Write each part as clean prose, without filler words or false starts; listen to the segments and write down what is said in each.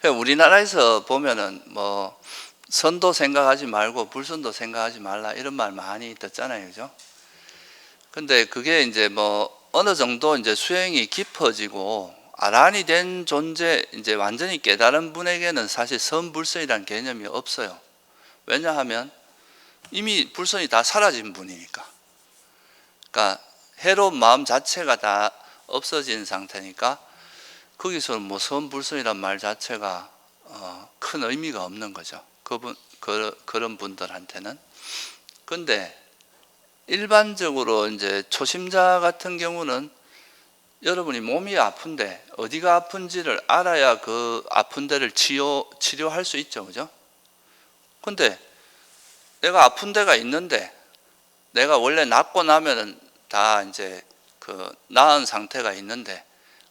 우리나라에서 보면은 뭐 선도 생각하지 말고 불선도 생각하지 말라 이런 말 많이 듣잖아요, 그죠? 근데 그게 이제 뭐 어느 정도 이제 수행이 깊어지고 아란이 된 존재, 이제 완전히 깨달은 분에게는 사실 선불선이라는 개념이 없어요. 왜냐하면 이미 불선이 다 사라진 분이니까. 그러니까 해로운 마음 자체가 다 없어진 상태니까 거기서 뭐 선불선이란 말 자체가 큰 의미가 없는 거죠. 그런 분들한테는. 근데 일반적으로 이제 초심자 같은 경우는 여러분이 몸이 아픈데 어디가 아픈지를 알아야 그 아픈 데를 치료할 수 있죠, 그죠? 근데 내가 아픈 데가 있는데 내가 원래 낫고 나면은 다 이제 그 나은 상태가 있는데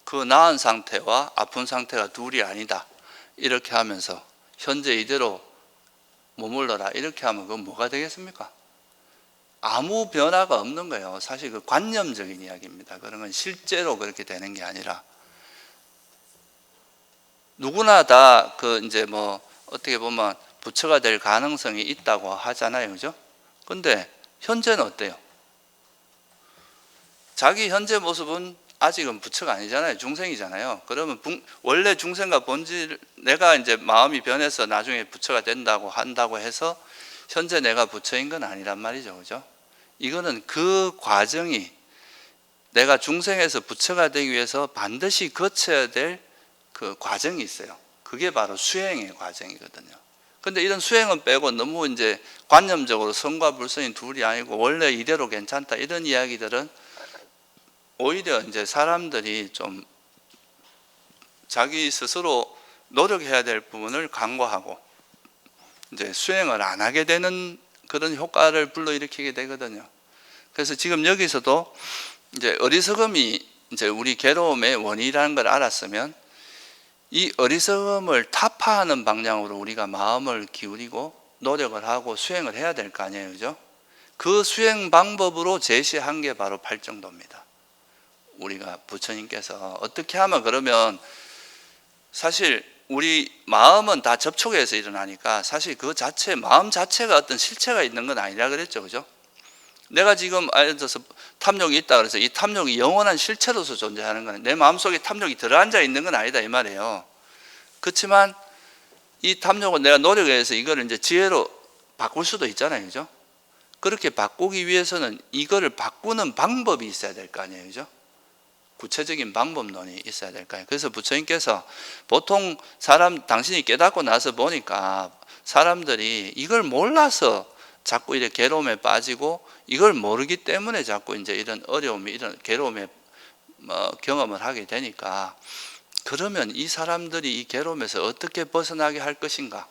그 나은 상태와 아픈 상태가 둘이 아니다 이렇게 하면서 현재 이대로 머물러라 이렇게 하면 그건 뭐가 되겠습니까? 아무 변화가 없는 거예요. 사실 그 관념적인 이야기입니다. 그런 건 실제로 그렇게 되는 게 아니라 누구나 다 그 이제 뭐 어떻게 보면 부처가 될 가능성이 있다고 하잖아요, 그죠? 근데 현재는 어때요? 자기 현재 모습은 아직은 부처가 아니잖아요. 중생이잖아요. 그러면 원래 중생과 본질, 내가 이제 마음이 변해서 나중에 부처가 한다고 해서 현재 내가 부처인 건 아니란 말이죠, 그죠? 이거는 그 과정이 내가 중생에서 부처가 되기 위해서 반드시 거쳐야 될 그 과정이 있어요. 그게 바로 수행의 과정이거든요. 근데 이런 수행은 빼고 너무 이제 관념적으로 선과 불선이 둘이 아니고 원래 이대로 괜찮다 이런 이야기들은 오히려 이제 사람들이 좀 자기 스스로 노력해야 될 부분을 간과하고 이제 수행을 안 하게 되는 그런 효과를 불러일으키게 되거든요. 그래서 지금 여기서도 이제 어리석음이 이제 우리 괴로움의 원인이라는 걸 알았으면 이 어리석음을 타파하는 방향으로 우리가 마음을 기울이고 노력을 하고 수행을 해야 될 거 아니에요, 그죠? 그 수행 방법으로 제시한 게 바로 팔정도입니다. 우리가 부처님께서 어떻게 하면 그러면 사실 우리 마음은 다 접촉해서 일어나니까 사실 그 자체, 마음 자체가 어떤 실체가 있는 건 아니라 그랬죠, 그죠? 내가 지금 예를 들어서 탐욕이 있다 그래서 이 탐욕이 영원한 실체로서 존재하는 거는 내 마음속에 탐욕이 들어앉아 있는 건 아니다 이 말이에요. 그렇지만 이 탐욕은 내가 노력해서 이거를 이제 지혜로 바꿀 수도 있잖아요, 그죠? 그렇게 바꾸기 위해서는 이거를 바꾸는 방법이 있어야 될 거 아니에요, 그죠? 구체적인 방법론이 있어야 될 거예요. 그래서 부처님께서 보통 당신이 깨닫고 나서 보니까 사람들이 이걸 몰라서 자꾸 이렇게 괴로움에 빠지고 이걸 모르기 때문에 자꾸 이제 이런 어려움이, 이런 괴로움의 경험을 하게 되니까 그러면 이 사람들이 이 괴로움에서 어떻게 벗어나게 할 것인가?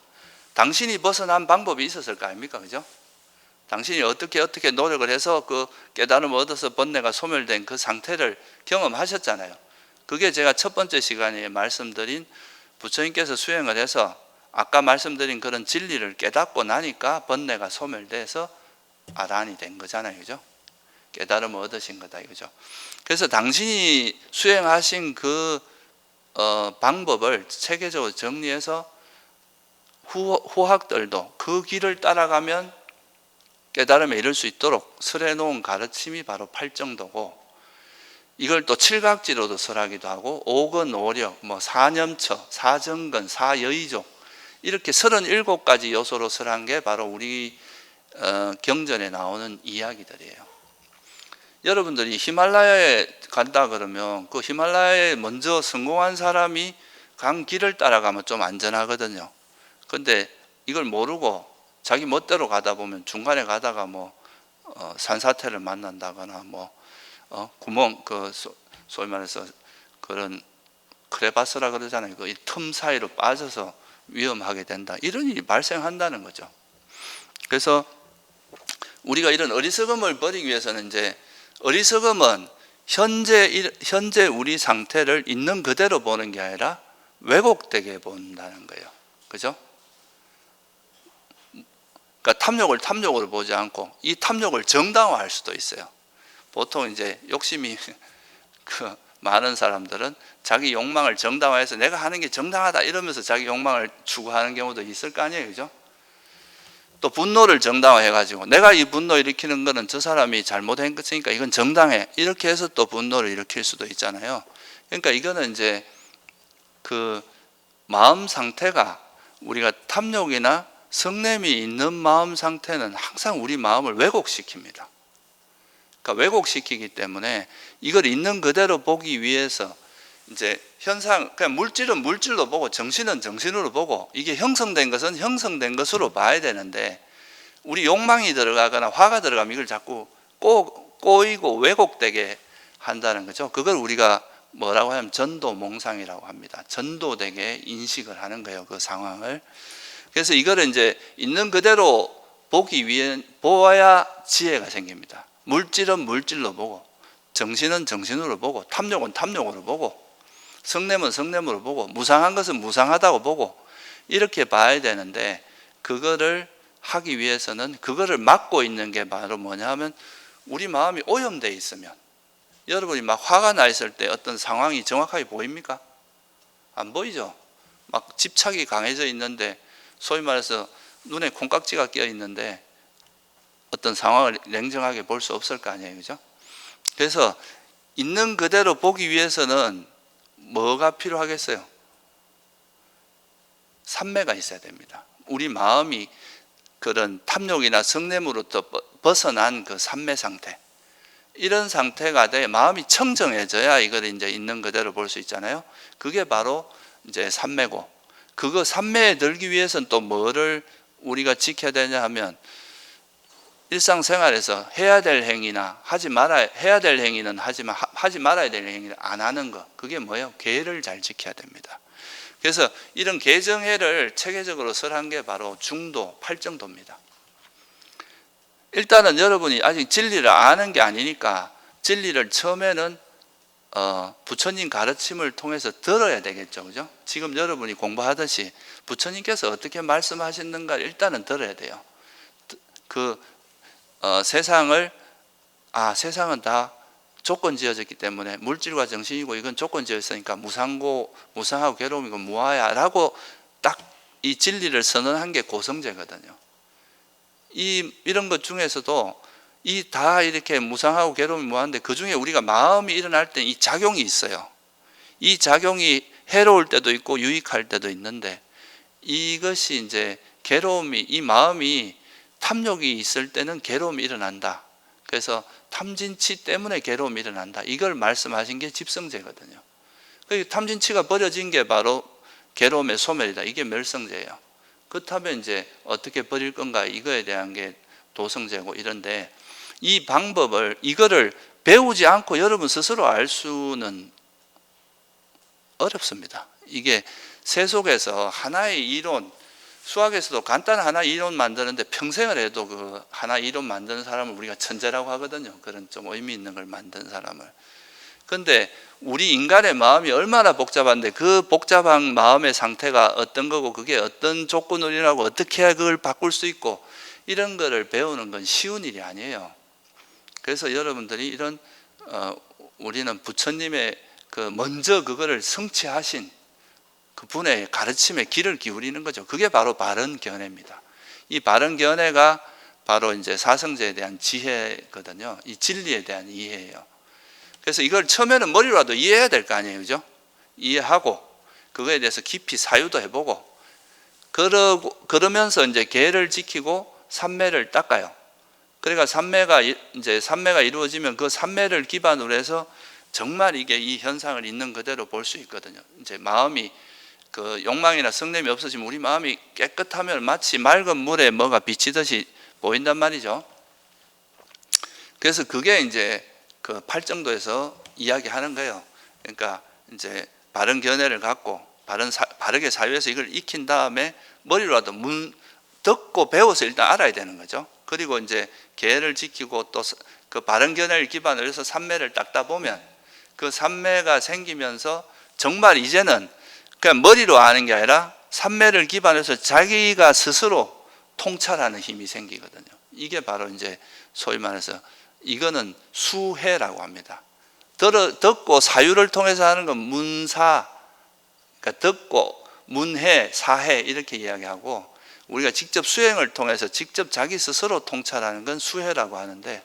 당신이 벗어난 방법이 있었을 거 아닙니까? 그죠? 당신이 어떻게 노력을 해서 그 깨달음을 얻어서 번뇌가 소멸된 그 상태를 경험하셨잖아요. 그게 제가 첫 번째 시간에 말씀드린 부처님께서 수행을 해서 아까 말씀드린 그런 진리를 깨닫고 나니까 번뇌가 소멸돼서 아란이 된 거잖아요, 그죠? 깨달음을 얻으신 거다 이거죠. 그래서 당신이 수행하신 그 방법을 체계적으로 정리해서 후학들도 그 길을 따라가면 깨달음에 이를 수 있도록 설해 놓은 가르침이 바로 팔정도고, 이걸 또 칠각지로도 설하기도 하고 오건, 오력, 뭐 사념처, 사정근, 사여의족 이렇게 37가지 요소로 설한 게 바로 우리 경전에 나오는 이야기들이에요. 여러분들이 히말라야에 간다 그러면 그 히말라야에 먼저 성공한 사람이 간 길을 따라가면 좀 안전하거든요. 근데 이걸 모르고 자기 멋대로 가다 보면 중간에 가다가 뭐 산사태를 만난다거나 뭐 구멍, 소위 말해서 그런 크레바스라 그러잖아요. 그 틈 사이로 빠져서 위험하게 된다, 이런 일이 발생한다는 거죠. 그래서 우리가 이런 어리석음을 버리기 위해서는 이제 어리석음은 현재 우리 상태를 있는 그대로 보는 게 아니라 왜곡되게 본다는 거예요. 그죠? 그러니까 탐욕을 탐욕으로 보지 않고 이 탐욕을 정당화할 수도 있어요. 보통 이제 욕심이 많은 사람들은 자기 욕망을 정당화해서 내가 하는 게 정당하다 이러면서 자기 욕망을 추구하는 경우도 있을 거 아니에요, 그죠? 또 분노를 정당화해가지고 내가 이 분노 일으키는 거는 저 사람이 잘못했으니까 이건 정당해 이렇게 해서 또 분노를 일으킬 수도 있잖아요. 그러니까 이거는 이제 그 마음 상태가 우리가 탐욕이나 성냄이 있는 마음 상태는 항상 우리 마음을 왜곡시킵니다. 그러니까 왜곡시키기 때문에 이걸 있는 그대로 보기 위해서 이제 현상, 그냥 물질은 물질로 보고 정신은 정신으로 보고 이게 형성된 것은 형성된 것으로 봐야 되는데 우리 욕망이 들어가거나 화가 들어가면 이걸 자꾸 꼬이고 왜곡되게 한다는 거죠. 그걸 우리가 뭐라고 하면 전도몽상이라고 합니다. 전도되게 인식을 하는 거예요, 그 상황을. 그래서 이거를 이제 있는 그대로 보기 위해 보아야 지혜가 생깁니다. 물질은 물질로 보고 정신은 정신으로 보고 탐욕은 탐욕으로 보고 성냄은 성냄으로 보고 무상한 것은 무상하다고 보고 이렇게 봐야 되는데 그거를 하기 위해서는 그거를 막고 있는 게 바로 뭐냐 하면 우리 마음이 오염되어 있으면 여러분이 막 화가 나 있을 때 어떤 상황이 정확하게 보입니까? 안 보이죠? 막 집착이 강해져 있는데 소위 말해서 눈에 콩깍지가 끼어 있는데 어떤 상황을 냉정하게 볼 수 없을 거 아니에요, 그죠? 그래서 있는 그대로 보기 위해서는 뭐가 필요하겠어요? 삼매가 있어야 됩니다. 우리 마음이 그런 탐욕이나 성냄으로부터 벗어난 그 삼매 상태, 이런 상태가 돼 마음이 청정해져야 이걸 이제 있는 그대로 볼 수 있잖아요. 그게 바로 이제 삼매고, 그거 삼매에 들기 위해서는 또 뭐를 우리가 지켜야 되냐 하면 일상생활에서 해야 될 행위나 해야 될 행위는 하지만 하지 말아야 될 행위를 안 하는 거, 그게 뭐예요? 계를 잘 지켜야 됩니다. 그래서 이런 계정해를 체계적으로 설한 게 바로 중도, 팔정도입니다. 일단은 여러분이 아직 진리를 아는 게 아니니까 진리를 처음에는 부처님 가르침을 통해서 들어야 되겠죠, 그죠? 지금 여러분이 공부하듯이 부처님께서 어떻게 말씀하시는가 일단은 들어야 돼요. 세상은 다 조건 지어졌기 때문에 물질과 정신이고 이건 조건 지어졌으니까 무상하고 괴로움이고 무아야 라고 딱 이 진리를 선언한 게 고성제거든요. 이런 것 중에서도 다 이렇게 무상하고 괴로움이 무한데 그 중에 우리가 마음이 일어날 때 이 작용이 있어요. 이 작용이 해로울 때도 있고 유익할 때도 있는데 이것이 이제 이 마음이 탐욕이 있을 때는 괴로움이 일어난다. 그래서 탐진치 때문에 괴로움이 일어난다. 이걸 말씀하신 게 집성제거든요. 탐진치가 버려진 게 바로 괴로움의 소멸이다. 이게 멸성제예요. 그렇다면 이제 어떻게 버릴 건가 이거에 대한 게 도성제고 이런데 이 방법을 이거를 배우지 않고 여러분 스스로 알 수는 어렵습니다. 이게 세속에서 하나의 이론, 수학에서도 간단한 하나의 이론 만드는데 평생을 해도 그 하나 이론 만드는 사람을 우리가 천재라고 하거든요. 그런 좀 의미 있는 걸 만든 사람을. 그런데 우리 인간의 마음이 얼마나 복잡한데 그 복잡한 마음의 상태가 어떤 거고 그게 어떤 조건으로 일어나고 어떻게 해야 그걸 바꿀 수 있고 이런 거를 배우는 건 쉬운 일이 아니에요. 그래서 여러분들이 우리는 부처님의 먼저 그거를 성취하신 그 분의 가르침에 귀를 기울이는 거죠. 그게 바로 바른 견해입니다. 이 바른 견해가 바로 이제 사성제에 대한 지혜거든요. 이 진리에 대한 이해예요. 그래서 이걸 처음에는 머리로라도 이해해야 될 거 아니에요, 그죠? 이해하고 그거에 대해서 깊이 사유도 해보고 그러면서 이제 계를 지키고 삼매를 닦아요. 그러니까 삼매가 이루어지면 그 삼매를 기반으로 해서 정말 이게 이 현상을 있는 그대로 볼 수 있거든요. 이제 마음이 그 욕망이나 성냄이 없어지면 우리 마음이 깨끗하면 마치 맑은 물에 뭐가 비치듯이 보인단 말이죠. 그래서 그게 이제 그 팔정도에서 이야기하는 거예요. 그러니까 이제 바른 견해를 갖고 바르게 사유해서 이걸 익힌 다음에 머리로라도 듣고 배워서 일단 알아야 되는 거죠. 그리고 이제 계를 지키고 또 그 바른 견해를 기반으로 해서 삼매를 닦다 보면 그 삼매가 생기면서 정말 이제는 그냥 머리로 아는 게 아니라 삼매를 기반으로 해서 자기가 스스로 통찰하는 힘이 생기거든요. 이게 바로 이제 소위 말해서 이거는 수해라고 합니다. 듣고 사유를 통해서 하는 건 문사, 그러니까 듣고 문해, 사해 이렇게 이야기하고, 우리가 직접 수행을 통해서 직접 자기 스스로 통찰하는 건 수해라고 하는데,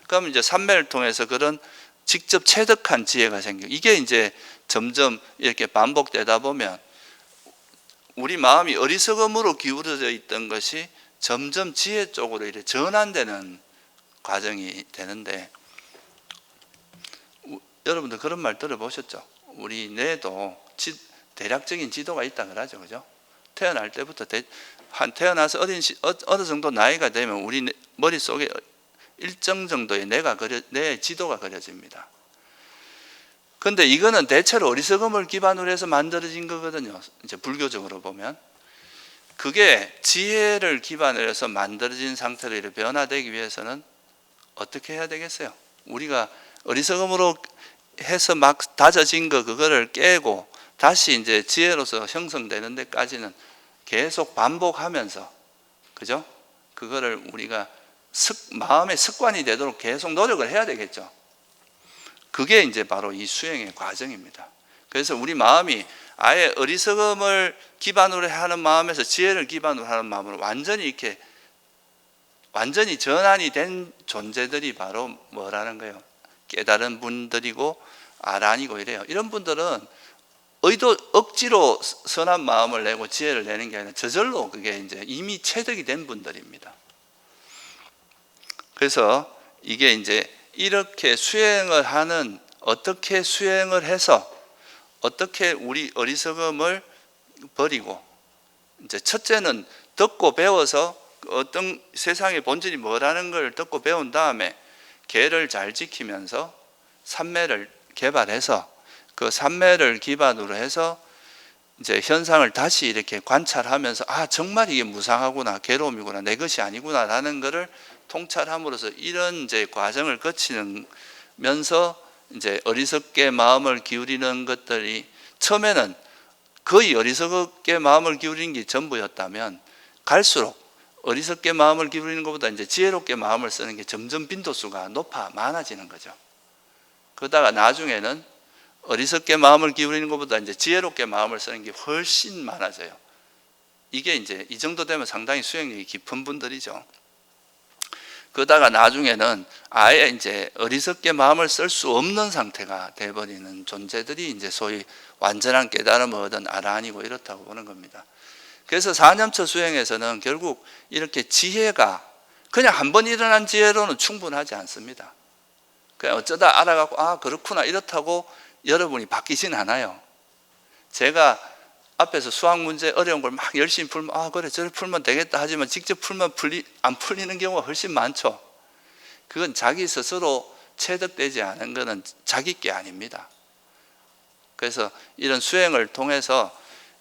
그럼 이제 삼매를 통해서 그런 직접 체득한 지혜가 생겨. 이게 이제 점점 이렇게 반복되다 보면 우리 마음이 어리석음으로 기울어져 있던 것이 점점 지혜 쪽으로 이렇게 전환되는 과정이 되는데, 여러분들 그런 말 들어보셨죠? 우리 뇌도 대략적인 지도가 있다 그러죠, 그죠? 태어날 때부터 태어나서 어느 정도 나이가 되면 우리 머릿속에 일정 정도의 뇌의 지도가 그려집니다. 근데 이거는 대체로 어리석음을 기반으로 해서 만들어진 거거든요. 이제 불교적으로 보면. 그게 지혜를 기반으로 해서 만들어진 상태로 이렇게 변화되기 위해서는 어떻게 해야 되겠어요? 우리가 어리석음으로 해서 막 다져진 그거를 깨고 다시 이제 지혜로서 형성되는 데까지는 계속 반복하면서, 그죠? 그거를 우리가 마음의 습관이 되도록 계속 노력을 해야 되겠죠. 그게 이제 바로 이 수행의 과정입니다. 그래서 우리 마음이 아예 어리석음을 기반으로 하는 마음에서 지혜를 기반으로 하는 마음으로 완전히 전환이 된 존재들이 바로 뭐라는 거예요? 깨달은 분들이고 아란이고 이래요. 이런 분들은 억지로 선한 마음을 내고 지혜를 내는 게 아니라 저절로 그게 이제 이미 체득이 된 분들입니다. 그래서 이게 이제 이렇게 수행을 하는, 어떻게 수행을 해서 어떻게 우리 어리석음을 버리고, 이제 첫째는 듣고 배워서 어떤 세상의 본질이 뭐라는 걸 듣고 배운 다음에 계를 잘 지키면서 삼매를 개발해서 그 삼매를 기반으로 해서 이제 현상을 다시 이렇게 관찰하면서 정말 이게 무상하구나, 괴로움이구나, 내 것이 아니구나라는 것을 통찰함으로써 이런 이제 과정을 거치면서 이제 어리석게 마음을 기울이는 것들이, 처음에는 거의 어리석게 마음을 기울이는 게 전부였다면 갈수록 어리석게 마음을 기울이는 것보다 이제 지혜롭게 마음을 쓰는 게 점점 빈도수가 많아지는 거죠. 그러다가 나중에는 어리석게 마음을 기울이는 것보다 이제 지혜롭게 마음을 쓰는 게 훨씬 많아져요. 이게 이제 이 정도 되면 상당히 수행력이 깊은 분들이죠. 그러다가 나중에는 아예 이제 어리석게 마음을 쓸 수 없는 상태가 돼버리는 존재들이 이제 소위 완전한 깨달음을 얻은 아란이고 이렇다고 보는 겁니다. 그래서 4념처 수행에서는 결국 이렇게 지혜가 그냥 한 번 일어난 지혜로는 충분하지 않습니다. 그냥 어쩌다 알아갖고 그렇구나 이렇다고 여러분이 바뀌진 않아요. 제가 앞에서 수학 문제 어려운 걸 막 열심히 풀면 그래 저래 풀면 되겠다 하지만 직접 풀면 안 풀리는 경우가 훨씬 많죠. 그건 자기 스스로 체득되지 않은 것은 자기 게 아닙니다. 그래서 이런 수행을 통해서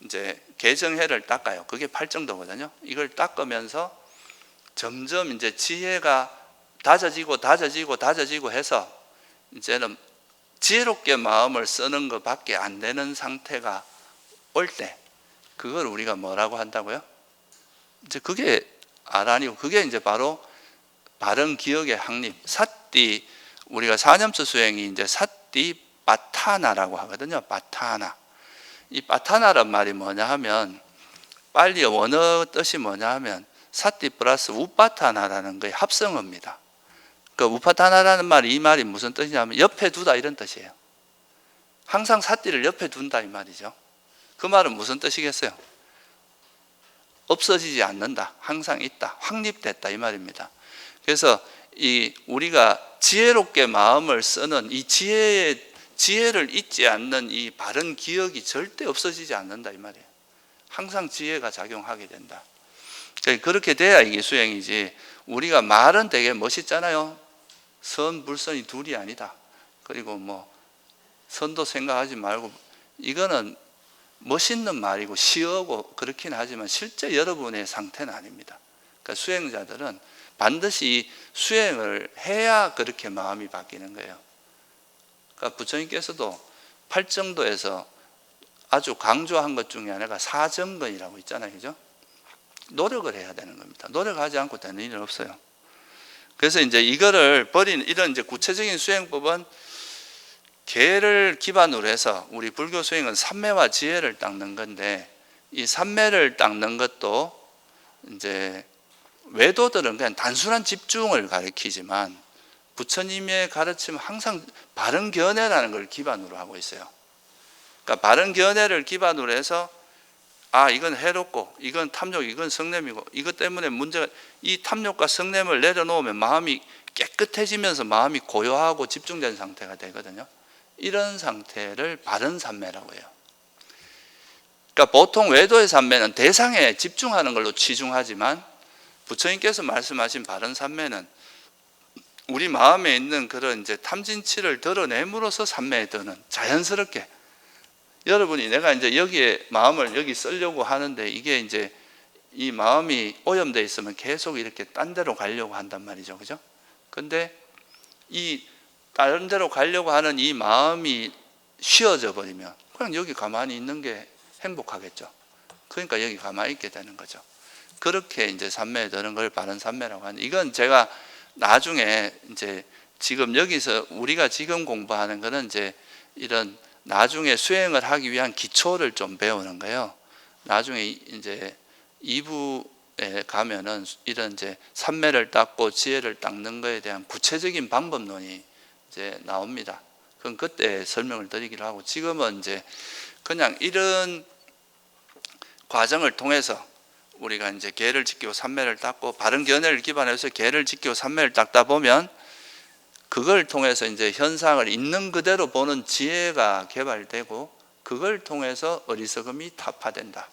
이제 개정해를 닦아요. 그게 8정도거든요. 이걸 닦으면서 점점 이제 지혜가 다져지고 해서 이제는 지혜롭게 마음을 쓰는 것밖에 안 되는 상태가 올 때, 그걸 우리가 뭐라고 한다고요? 이제 그게 아란이고, 그게 이제 바로 바른 기억의 확립, 사띠, 우리가 4념처 수행이 이제 사띠 바타나라고 하거든요. 바타나. 이 바타나란 말이 뭐냐 하면, 빨리 원어 뜻이 뭐냐 하면 사띠 플러스 우파타나라는 거의 합성어입니다. 그 우파타나라는 말이, 이 말이 무슨 뜻이냐면 옆에 두다 이런 뜻이에요. 항상 사띠를 옆에 둔다 이 말이죠. 그 말은 무슨 뜻이겠어요? 없어지지 않는다, 항상 있다, 확립됐다 이 말입니다. 그래서 우리가 지혜롭게 마음을 쓰는 이 지혜를 잊지 않는 이 바른 기억이 절대 없어지지 않는다 이 말이에요. 항상 지혜가 작용하게 된다. 그렇게 돼야 이게 수행이지. 우리가 말은 되게 멋있잖아요. 선, 불선이 둘이 아니다. 그리고 선도 생각하지 말고, 이거는 멋있는 말이고 시어고 그렇긴 하지만 실제 여러분의 상태는 아닙니다. 그러니까 수행자들은 반드시 수행을 해야 그렇게 마음이 바뀌는 거예요. 그러니까 부처님께서도 8정도에서 아주 강조한 것 중에 하나가 사정근이라고 있잖아요. 그죠? 노력을 해야 되는 겁니다. 노력하지 않고 되는 일은 없어요. 그래서 이제 이거를 버리는 이런 이제 구체적인 수행법은 계를 기반으로 해서 우리 불교 수행은 삼매와 지혜를 닦는 건데, 이 삼매를 닦는 것도 이제 외도들은 그냥 단순한 집중을 가리키지만 부처님의 가르침은 항상 바른 견해라는 걸 기반으로 하고 있어요. 그러니까 바른 견해를 기반으로 해서 이건 해롭고 이건 탐욕, 이건 성냄이고 이것 때문에 문제가, 이 탐욕과 성냄을 내려놓으면 마음이 깨끗해지면서 마음이 고요하고 집중된 상태가 되거든요. 이런 상태를 바른 삼매라고 해요. 그러니까 보통 외도의 삼매는 대상에 집중하는 걸로 치중하지만 부처님께서 말씀하신 바른 삼매는 우리 마음에 있는 그런 이제 탐진치를 드러냄으로써 삼매에 드는, 자연스럽게 여러분이 내가 이제 여기에 마음을 여기 쓰려고 하는데 이게 이제 이 마음이 오염되어 있으면 계속 이렇게 딴 데로 가려고 한단 말이죠. 그죠? 근데 이 다른 데로 가려고 하는 이 마음이 쉬어져 버리면 그냥 여기 가만히 있는 게 행복하겠죠. 그러니까 여기 가만히 있게 되는 거죠. 그렇게 이제 삼매에 드는 걸 바른 삼매라고 하는, 이건 제가 나중에 이제 지금 여기서 우리가 지금 공부하는 거는 이제 이런 나중에 수행을 하기 위한 기초를 좀 배우는 거예요. 나중에 이제 2부에 가면은 이런 이제 삼매를 닦고 지혜를 닦는 거에 대한 구체적인 방법론이 이제 나옵니다. 그건 그때 설명을 드리기로 하고, 지금은 이제 그냥 이런 과정을 통해서 우리가 이제 계를 지키고 삼매를 닦고 바른 견해를 기반해서 계를 지키고 삼매를 닦다 보면 그걸 통해서 이제 현상을 있는 그대로 보는 지혜가 개발되고 그걸 통해서 어리석음이 타파된다.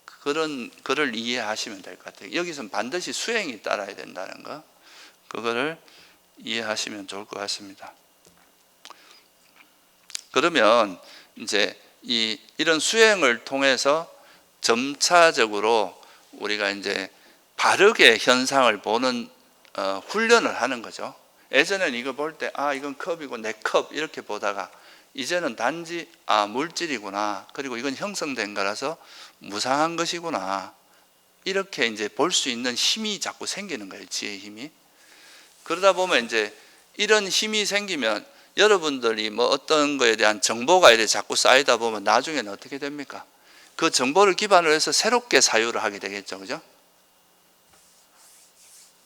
그런 거를 이해하시면 될 것 같아요. 여기서는 반드시 수행이 따라야 된다는 거, 그거를 이해하시면 좋을 것 같습니다. 그러면 이제 이런 수행을 통해서 점차적으로 우리가 이제 바르게 현상을 보는 훈련을 하는 거죠. 예전에는 이거 볼 때 이건 컵이고 내 컵 이렇게 보다가 이제는 단지 물질이구나, 그리고 이건 형성된 거라서 무상한 것이구나, 이렇게 이제 볼 수 있는 힘이 자꾸 생기는 거예요. 지혜의 힘이. 그러다 보면 이제 이런 힘이 생기면 여러분들이 뭐 어떤 거에 대한 정보가 이렇게 자꾸 쌓이다 보면 나중에는 어떻게 됩니까? 그 정보를 기반으로 해서 새롭게 사유를 하게 되겠죠. 그죠?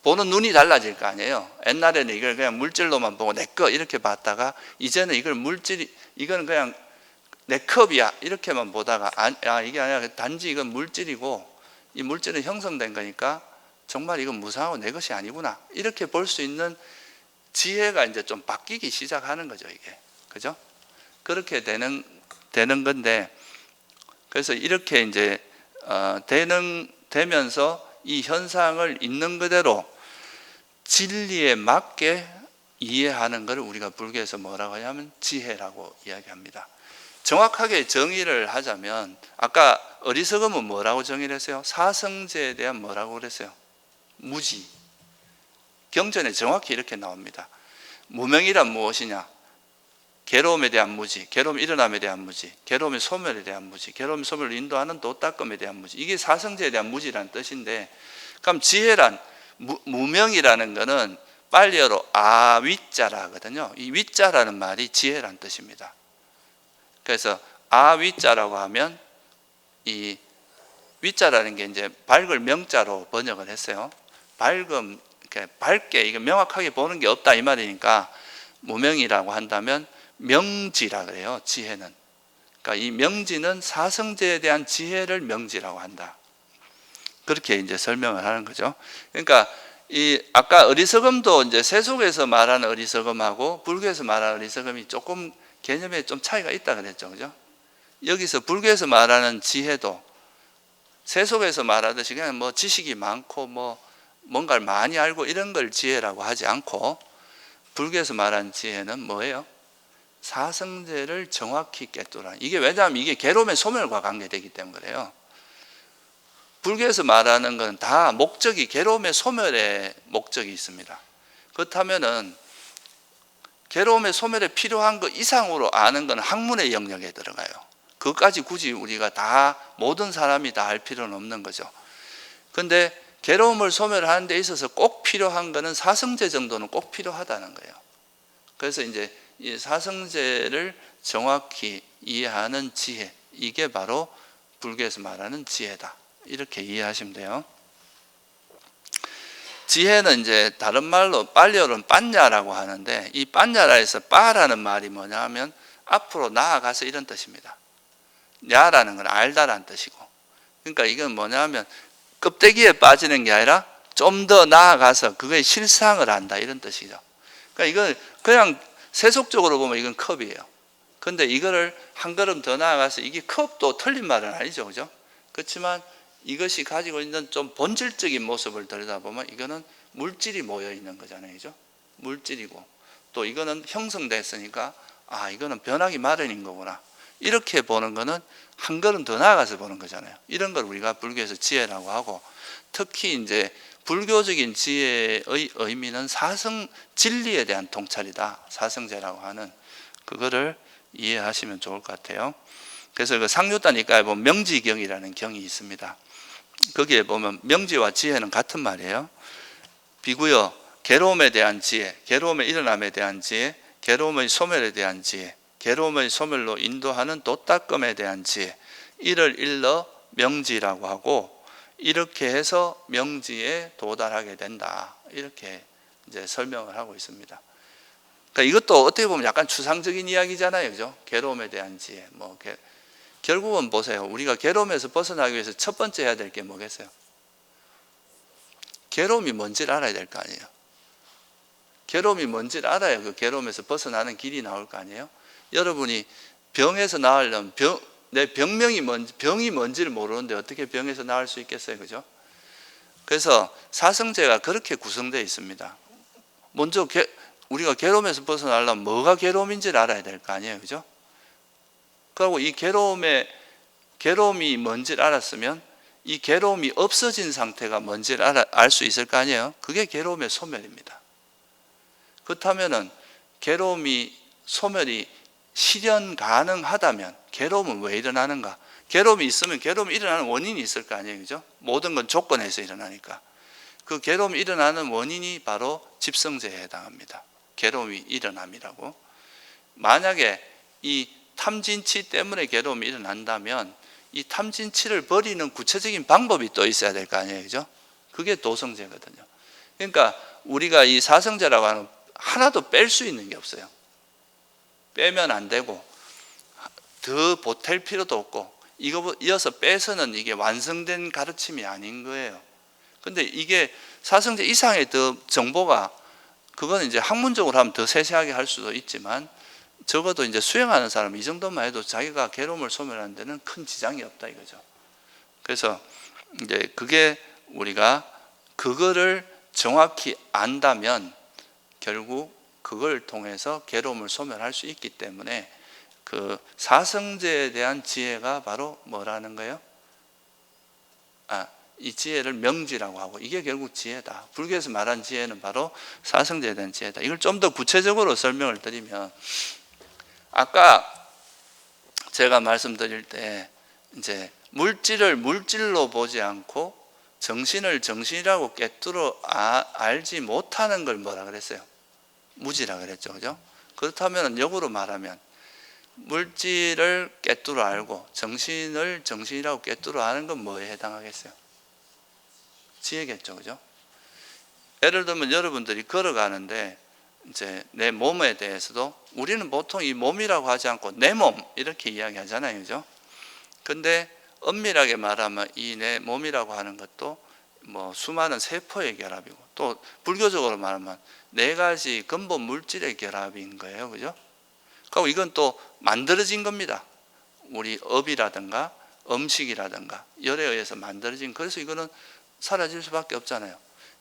보는 눈이 달라질 거 아니에요. 옛날에는 이걸 그냥 물질로만 보고 내 거 이렇게 봤다가 이제는 이걸 이건 그냥 내 컵이야 이렇게만 보다가 이게 아니라 단지 이건 물질이고 이 물질은 형성된 거니까 정말 이건 무상하고 내 것이 아니구나, 이렇게 볼 수 있는 지혜가 이제 좀 바뀌기 시작하는 거죠. 이게. 그죠? 그렇게 되는 건데, 그래서 이렇게 이제 되면서 이 현상을 있는 그대로 진리에 맞게 이해하는 것을 우리가 불교에서 뭐라고 하냐면 지혜라고 이야기합니다. 정확하게 정의를 하자면 아까 어리석음은 뭐라고 정의를 했어요? 사성제에 대한 뭐라고 그랬어요? 무지. 경전에 정확히 이렇게 나옵니다. 무명이란 무엇이냐? 괴로움에 대한 무지, 괴로움 일어남에 대한 무지, 괴로움의 소멸에 대한 무지, 괴로움의 소멸을 인도하는 도닦음에 대한 무지, 이게 사성제에 대한 무지라는 뜻인데, 그럼 지혜란 무명이라는 것은 빨리어로 아위자라거든요. 이 위자라는 말이 지혜란 뜻입니다. 그래서 아위자라고 하면 이 위자라는 게 이제 밝을 명자로 번역을 했어요. 밝음, 밝게 이게 명확하게 보는 게 없다 이 말이니까 무명이라고 한다면 명지라 그래요. 지혜는. 그러니까 이 명지는 사성제에 대한 지혜를 명지라고 한다. 그렇게 이제 설명을 하는 거죠. 그러니까 이 아까 어리석음도 이제 세속에서 말하는 어리석음하고 불교에서 말하는 어리석음이 조금 개념에 좀 차이가 있다 그랬죠. 그죠? 여기서 불교에서 말하는 지혜도 세속에서 말하듯이 그냥 뭐 지식이 많고 뭐 뭔가를 많이 알고 이런 걸 지혜라고 하지 않고, 불교에서 말하는 지혜는 뭐예요? 사성제를 정확히 깨뜨리는. 이게 왜냐하면 이게 괴로움의 소멸과 관계되기 때문에 그래요. 불교에서 말하는 건 다 목적이 괴로움의 소멸에 목적이 있습니다. 그렇다면은 괴로움의 소멸에 필요한 것 이상으로 아는 건 학문의 영역에 들어가요. 그것까지 굳이 우리가 다 모든 사람이 다 알 필요는 없는 거죠. 그런데 괴로움을 소멸하는 데 있어서 꼭 필요한 것은 사성제 정도는 꼭 필요하다는 거예요. 그래서 이제 이 사성제를 정확히 이해하는 지혜, 이게 바로 불교에서 말하는 지혜다. 이렇게 이해하시면 돼요. 지혜는 이제 다른 말로 빨리어로는 빠냐라고 하는데, 이 빠냐라에서 빠라는 말이 뭐냐 하면 앞으로 나아가서 이런 뜻입니다. 야라는 건 알다라는 뜻이고, 그러니까 이건 뭐냐 하면 껍데기에 빠지는 게 아니라 좀 더 나아가서 그거의 실상을 안다, 이런 뜻이죠. 그러니까 이건 그냥 세속적으로 보면 이건 컵이에요. 근데 이거를 한 걸음 더 나아가서, 이게 컵도 틀린 말은 아니죠, 그죠? 그렇지만 이것이 가지고 있는 좀 본질적인 모습을 들여다보면 이거는 물질이 모여 있는 거잖아요, 그죠? 물질이고, 또 이거는 형성됐으니까 이거는 변하기 마련인 거구나, 이렇게 보는 거는 한 걸음 더 나아가서 보는 거잖아요. 이런 걸 우리가 불교에서 지혜라고 하고, 특히 이제 불교적인 지혜의 의미는 사성 진리에 대한 통찰이다, 사성제라고 하는 그거를 이해하시면 좋을 것 같아요. 그래서 그 상류단니까에 보면 명지경이라는 경이 있습니다. 거기에 보면 명지와 지혜는 같은 말이에요. 비구여 괴로움에 대한 지혜, 괴로움의 일어남에 대한 지혜, 괴로움의 소멸에 대한 지혜, 괴로움의 소멸로 인도하는 도닦음에 대한 지혜, 이를 일러 명지라고 하고, 이렇게 해서 명지에 도달하게 된다, 이렇게 이제 설명을 하고 있습니다. 그러니까 이것도 어떻게 보면 약간 추상적인 이야기잖아요, 그죠? 괴로움에 대한 지혜, 결국은 보세요. 우리가 괴로움에서 벗어나기 위해서 첫 번째 해야 될 게 뭐겠어요? 괴로움이 뭔지를 알아야 될 거 아니에요. 괴로움이 뭔지를 알아야 그 괴로움에서 벗어나는 길이 나올 거 아니에요. 여러분이 병에서 나으려면 내 병명이 병이 뭔지를 모르는데 어떻게 병에서 나을 수 있겠어요, 그죠? 그래서 사성제가 그렇게 구성되어 있습니다. 먼저 우리가 괴로움에서 벗어나려면 뭐가 괴로움인지를 알아야 될 거 아니에요, 그죠? 그리고 이 괴로움이 뭔지를 알았으면 이 괴로움이 없어진 상태가 뭔지를 알 수 있을 거 아니에요. 그게 괴로움의 소멸입니다. 그렇다면은 괴로움이 소멸이 실현 가능하다면 괴로움은 왜 일어나는가? 괴로움이 있으면 괴로움이 일어나는 원인이 있을 거 아니에요, 그죠? 모든 건 조건에서 일어나니까. 그 괴로움이 일어나는 원인이 바로 집성제에 해당합니다. 괴로움이 일어남이라고. 만약에 이 탐진치 때문에 괴로움이 일어난다면 이 탐진치를 버리는 구체적인 방법이 또 있어야 될 거 아니에요, 그죠? 그게 도성제거든요. 그러니까 우리가 이 사성제라고 하는 하나도 뺄 수 있는 게 없어요. 빼면 안 되고 더 보탤 필요도 없고, 이거 이어서 빼서는 이게 완성된 가르침이 아닌 거예요. 근데 이게 사성제 이상의 더 정보가, 그건 이제 학문적으로 하면 더 세세하게 할 수도 있지만, 적어도 이제 수행하는 사람은 이 정도만 해도 자기가 괴로움을 소멸하는 데는 큰 지장이 없다, 이거죠. 그래서 이제 그게 우리가 그거를 정확히 안다면 결국 그걸 통해서 괴로움을 소멸할 수 있기 때문에, 그 사성제에 대한 지혜가 바로 뭐라는 거예요? 이 지혜를 명지라고 하고, 이게 결국 지혜다. 불교에서 말한 지혜는 바로 사성제에 대한 지혜다. 이걸 좀 더 구체적으로 설명을 드리면, 아까 제가 말씀드릴 때 이제 물질을 물질로 보지 않고 정신을 정신이라고 꿰뚫어 알지 못하는 걸 뭐라 그랬어요? 무지라 그랬죠, 그죠? 그렇다면 역으로 말하면 물질을 꿰뚫어 알고 정신을 정신이라고 꿰뚫어 아는 건 뭐에 해당하겠어요? 지혜겠죠, 그죠? 예를 들면 여러분들이 걸어가는데 이제 내 몸에 대해서도 우리는 보통 이 몸이라고 하지 않고 내 몸 이렇게 이야기하잖아요, 그죠? 근데 엄밀하게 말하면 이 내 몸이라고 하는 것도 수많은 세포의 결합이고, 또 불교적으로 말하면 네 가지 근본 물질의 결합인 거예요, 그죠? 그리고 이건 또 만들어진 겁니다. 우리 업이라든가 음식이라든가 열에 의해서 만들어진, 그래서 이거는 사라질 수밖에 없잖아요.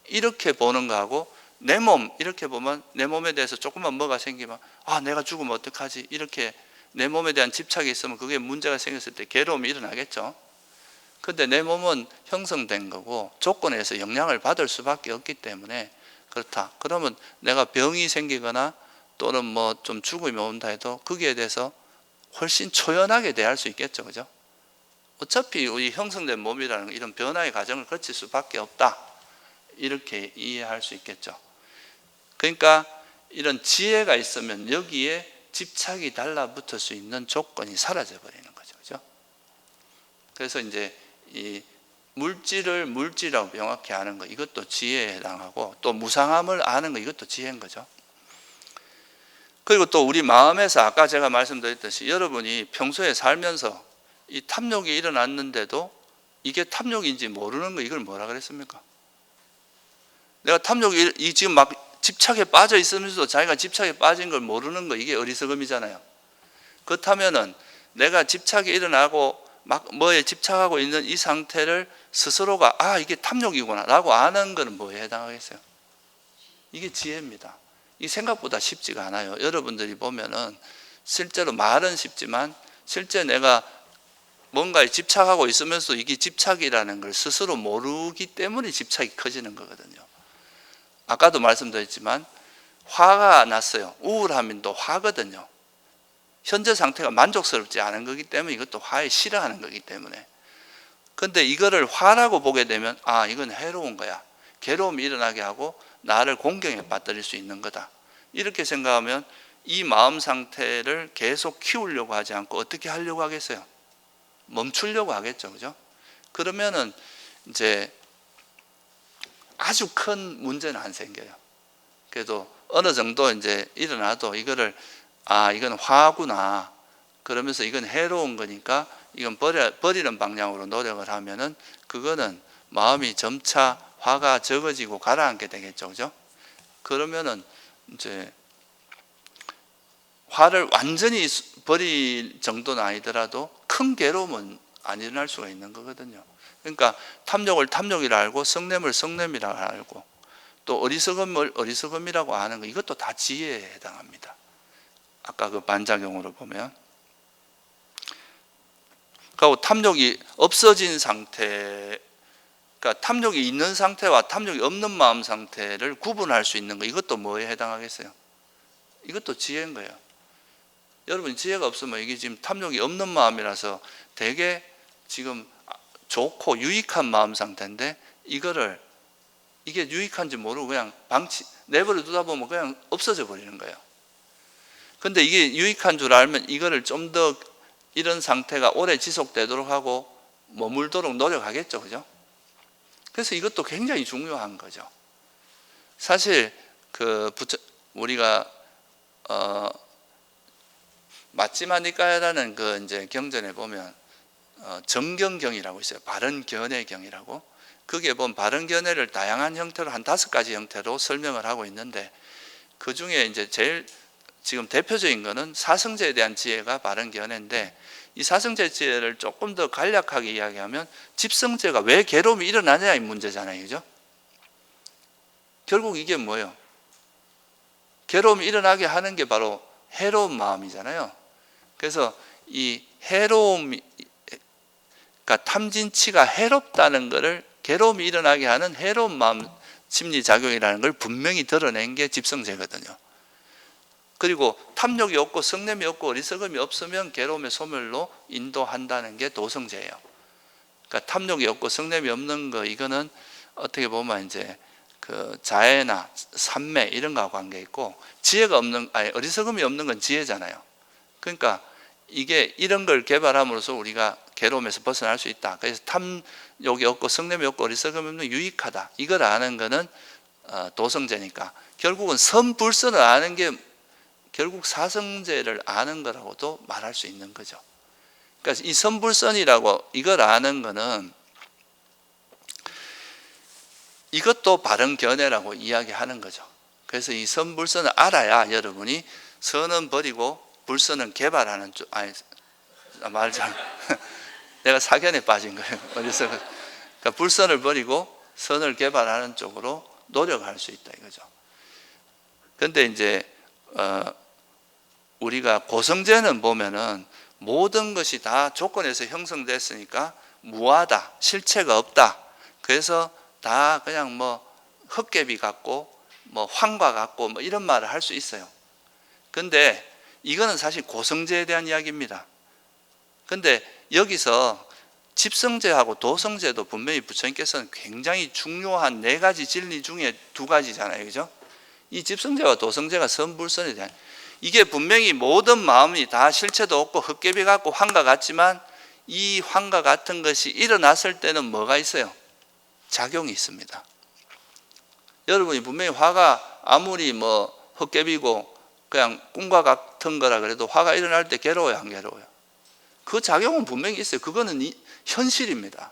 이렇게 보는 거하고 내 몸 이렇게 보면, 내 몸에 대해서 조금만 뭐가 생기면 내가 죽으면 어떡하지, 이렇게 내 몸에 대한 집착이 있으면 그게 문제가 생겼을 때 괴로움이 일어나겠죠. 근데 내 몸은 형성된 거고 조건에서 영향을 받을 수밖에 없기 때문에 그렇다. 그러면 내가 병이 생기거나 또는 좀 죽음이 온다 해도 거기에 대해서 훨씬 초연하게 대할 수 있겠죠, 그죠? 어차피 우리 형성된 몸이라는 이런 변화의 과정을 거칠 수밖에 없다, 이렇게 이해할 수 있겠죠. 그러니까 이런 지혜가 있으면 여기에 집착이 달라붙을 수 있는 조건이 사라져 버리는 거죠. 그죠? 그래서 이제 이 물질을 물질이라고 명확히 아는 거, 이것도 지혜에 해당하고, 또 무상함을 아는 거, 이것도 지혜인 거죠. 그리고 또 우리 마음에서 아까 제가 말씀드렸듯이 여러분이 평소에 살면서 이 탐욕이 일어났는데도 이게 탐욕인지 모르는 거, 이걸 뭐라 그랬습니까? 내가 탐욕이 지금 막 집착에 빠져 있으면서도 자기가 집착에 빠진 걸 모르는 거, 이게 어리석음이잖아요. 그렇다면은 내가 집착이 일어나고 막 뭐에 집착하고 있는 이 상태를 스스로가 이게 탐욕이구나 라고 아는 것은 뭐에 해당하겠어요? 이게 지혜입니다. 이 생각보다 쉽지가 않아요. 여러분들이 보면은 실제로 말은 쉽지만 실제 내가 뭔가에 집착하고 있으면서 이게 집착이라는 걸 스스로 모르기 때문에 집착이 커지는 거거든요. 아까도 말씀드렸지만 화가 났어요. 우울하면 또 화거든요. 현재 상태가 만족스럽지 않은 거기 때문에 이것도 화에 싫어하는 거기 때문에. 근데 이거를 화라고 보게 되면 이건 해로운 거야. 괴로움이 일어나게 하고 나를 공경에 빠뜨릴 수 있는 거다. 이렇게 생각하면 이 마음 상태를 계속 키우려고 하지 않고 어떻게 하려고 하겠어요? 멈추려고 하겠죠. 그죠? 그러면은 이제 아주 큰 문제는 안 생겨요. 그래도 어느 정도 이제 일어나도 이거를 이건 화구나. 그러면서 이건 해로운 거니까 이건 버리는 방향으로 노력을 하면은 그거는 마음이 점차 화가 적어지고 가라앉게 되겠죠. 그죠? 그러면은 이제 화를 완전히 버릴 정도는 아니더라도 큰 괴로움은 안 일어날 수가 있는 거거든요. 그러니까 탐욕을 탐욕이라 알고 성냄을 성냄이라 알고 또 어리석음을 어리석음이라고 아는 거, 이것도 다 지혜에 해당합니다. 아까 그 반작용으로 보면. 그리고 탐욕이 없어진 상태, 그러니까 탐욕이 있는 상태와 탐욕이 없는 마음 상태를 구분할 수 있는 거, 이것도 뭐에 해당하겠어요? 이것도 지혜인 거예요. 여러분 지혜가 없으면 이게 지금 탐욕이 없는 마음이라서 되게 지금 좋고 유익한 마음 상태인데 이게 유익한지 모르고 그냥 내버려 두다 보면 그냥 없어져 버리는 거예요. 근데 이게 유익한 줄 알면 이거를 좀 더 이런 상태가 오래 지속되도록 하고 머물도록 노력하겠죠. 그죠? 그래서 이것도 굉장히 중요한 거죠. 사실 우리가 마찌마니까야라는 그 이제 경전에 보면 정경경이라고 있어요. 바른견해경이라고. 거기에 보면 바른견해를 다양한 형태로 한 5가지 형태로 설명을 하고 있는데, 그 중에 이제 제일 지금 대표적인 거는 사성제에 대한 지혜가 바른견해인데, 이 사성제 지혜를 조금 더 간략하게 이야기하면 집성제가 왜 괴로움이 일어나냐의 문제잖아요. 그죠? 결국 이게 뭐예요? 괴로움이 일어나게 하는 게 바로 해로운 마음이잖아요. 그래서 이 해로움이, 그러니까 탐진치가 해롭다는 것을, 괴로움이 일어나게 하는 해로운 마음 심리작용이라는 걸 분명히 드러낸 게 집성제거든요. 그리고 탐욕이 없고 성냄이 없고 어리석음이 없으면 괴로움의 소멸로 인도한다는 게 도성제예요. 그러니까 탐욕이 없고 성냄이 없는 거, 이거는 어떻게 보면 이제 그 자애나 삼매 이런 거하고 관계 있고, 지혜가 없는, 어리석음이 없는 건 지혜잖아요. 그러니까 이게 이런 걸 개발함으로써 우리가 괴로움에서 벗어날 수 있다. 그래서 탐욕이 없고 성냄이 없고 어리석음이 없는 유익하다. 이걸 아는 거는 도성제니까 결국은 선불선을 아는 게 결국 사성제를 아는 거라고도 말할 수 있는 거죠. 그러니까 이 선불선이라고 이걸 아는 거는 이것도 바른 견해라고 이야기하는 거죠. 그래서 이 선불선을 알아야 여러분이 선은 버리고 불선은 개발하는 쪽, 말 잘, 내가 사견에 빠진 거예요. 어디서. 그러니까 불선을 버리고 선을 개발하는 쪽으로 노력할 수 있다 이거죠. 그런데 이제 우리가 고성제는 보면은 모든 것이 다 조건에서 형성됐으니까 무하다, 실체가 없다. 그래서 다 그냥 뭐 헛개비 같고 뭐 황과 같고 뭐 이런 말을 할 수 있어요. 근데 이거는 사실 고성제에 대한 이야기입니다. 근데 여기서 집성제하고 도성제도 분명히 부처님께서는 굉장히 중요한 4가지 진리 중에 2가지잖아요. 그죠? 이 집성제와 도성제가 선불선에 대한, 이게 분명히 모든 마음이 다 실체도 없고 헛개비 같고 환과 같지만 이 환과 같은 것이 일어났을 때는 뭐가 있어요? 작용이 있습니다. 여러분이 분명히 화가 아무리 뭐 헛개비고 그냥 꿈과 같은 거라 그래도 화가 일어날 때 괴로워요, 안 괴로워요? 그 작용은 분명히 있어요. 그거는 현실입니다.